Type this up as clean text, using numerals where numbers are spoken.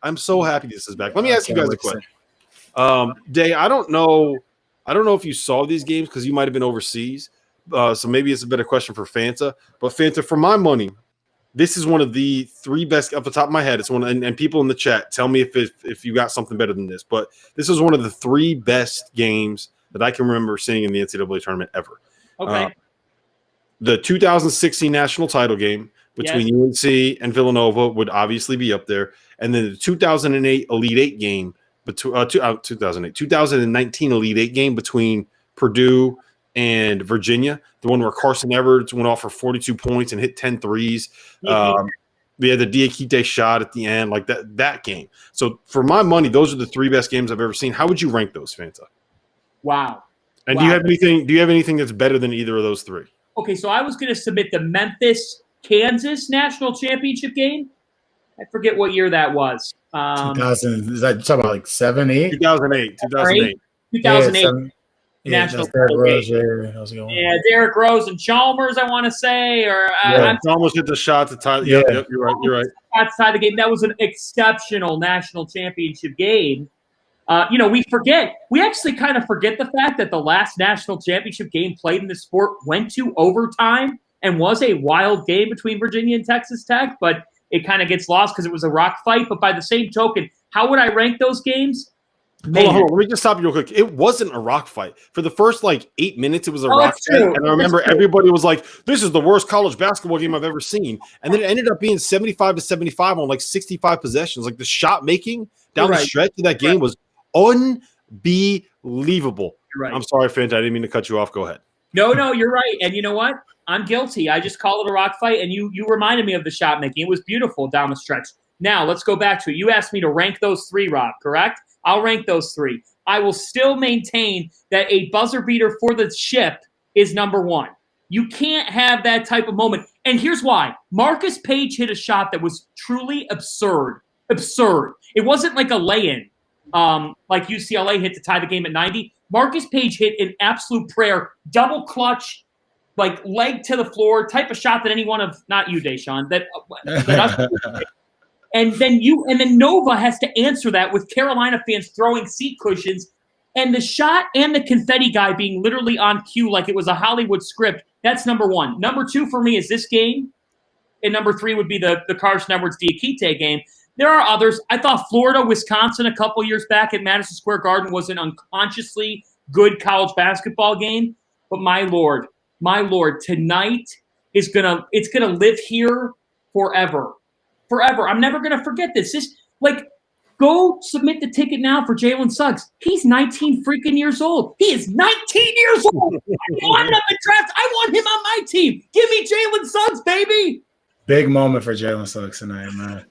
I'm so happy this is back. Let me ask you guys a question. Day, I don't know if you saw these games because you might have been overseas. So maybe it's a better question for Fanta. But Fanta, for my money, this is one of the 3 best off the top of my head. It's one, and people in the chat tell me if you got something better than this. But this is one of the 3 best games that I can remember seeing in the NCAA tournament ever. Okay. The 2016 national title game between UNC and Villanova would obviously be up there, and then the 2008 Elite Eight game between 2019 Elite Eight game between Purdue and Virginia, the one where Carson Edwards went off for 42 points and hit 10 threes. We had the Diakite shot at the end, like that game. So for my money, those are the 3 best games I've ever seen. How would you rank those, Fanta? Wow. And do you have anything that's better than either of those 3? Okay, so I was going to submit the Memphis-Kansas national championship game. I forget what year that was. 2000. Is that talking about like 7, 8? 2008. 2008. National title game. Yeah, Derrick Rose and Chalmers, I want to say, or Chalmers hit the shot to tie. Yep, you're right. To tie the game. That was an exceptional national championship game. We actually kind of forget the fact that the last national championship game played in the sport went to overtime and was a wild game between Virginia and Texas Tech, but it kind of gets lost because it was a rock fight. But by the same token, how would I rank those games? Hold on. Let me just stop you real quick. It wasn't a rock fight. For the first 8 minutes, it was a rock fight. And I remember everybody was like, this is the worst college basketball game I've ever seen. And then it ended up being 75-75 on 65 possessions. Like the shot making down the stretch of that game was unbelievable. Right. I'm sorry, Fanta. I didn't mean to cut you off. Go ahead. No, you're right. And you know what? I'm guilty. I just call it a rock fight. And you reminded me of the shot making. It was beautiful down the stretch. Now, let's go back to it. You asked me to rank those 3, Rob, correct? I'll rank those 3. I will still maintain that a buzzer beater for the ship is number 1. You can't have that type of moment. And here's why. Marcus Page hit a shot that was truly absurd. Absurd. It wasn't like a lay-in like UCLA hit to tie the game at 90. Marcus Page hit an absolute prayer, double clutch, leg to the floor type of shot that any one of, not you, Da'Sean, that us. And then Nova has to answer that with Carolina fans throwing seat cushions, and the shot and the confetti guy being literally on cue like it was a Hollywood script. That's number 1. Number 2 for me is this game, and number 3 would be the Carson Edwards Diakite game. There are others. I thought Florida-Wisconsin a couple years back at Madison Square Garden was an unconsciously good college basketball game. But my lord, tonight it's gonna live here forever. Forever. I'm never going to forget this. Go submit the ticket now for Jalen Suggs. He's 19 freaking years old. He is 19 years old. I want him in the draft. I want him on my team. Give me Jalen Suggs, baby. Big moment for Jalen Suggs tonight, man.